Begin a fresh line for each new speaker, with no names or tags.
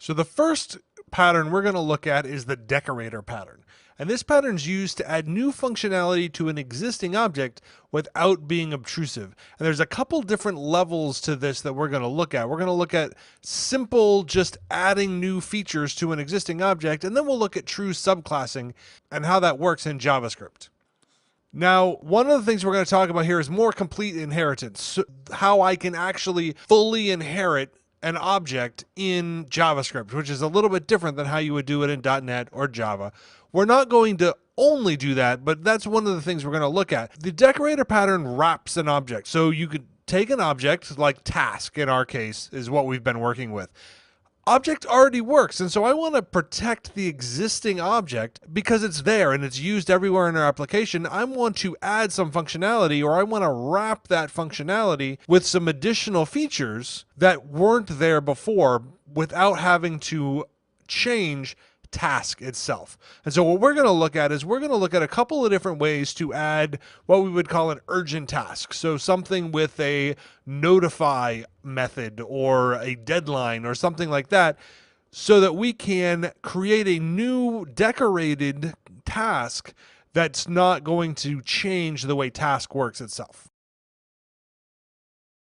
So the first pattern we're going to look at is the decorator pattern. And this pattern is used to add new functionality to an existing object without being obtrusive. And there's a couple different levels to this that we're going to look at. We're going to look at simple, just adding new features to an existing object, and then we'll look at true subclassing and how that works in JavaScript. Now, one of the things we're going to talk about here is more complete inheritance, so how I can actually fully inherit an object in JavaScript, which is a little bit different than how you would do it in .NET or Java. We're not going to only do that, but that's one of the things we're going to look at. The decorator pattern wraps an object. So you could take an object like task, in our case, is what we've been working with. Object already works, and so I want to protect the existing object because it's there and it's used everywhere in our application. I want to add some functionality, or I want to wrap that functionality with some additional features that weren't there before without having to change task itself. And so what we're going to look at is we're going to look at a couple of different ways to add what we would call an urgent task. So something with a notify method or a deadline or something like that, so that we can create a new decorated task that's not going to change the way task works itself.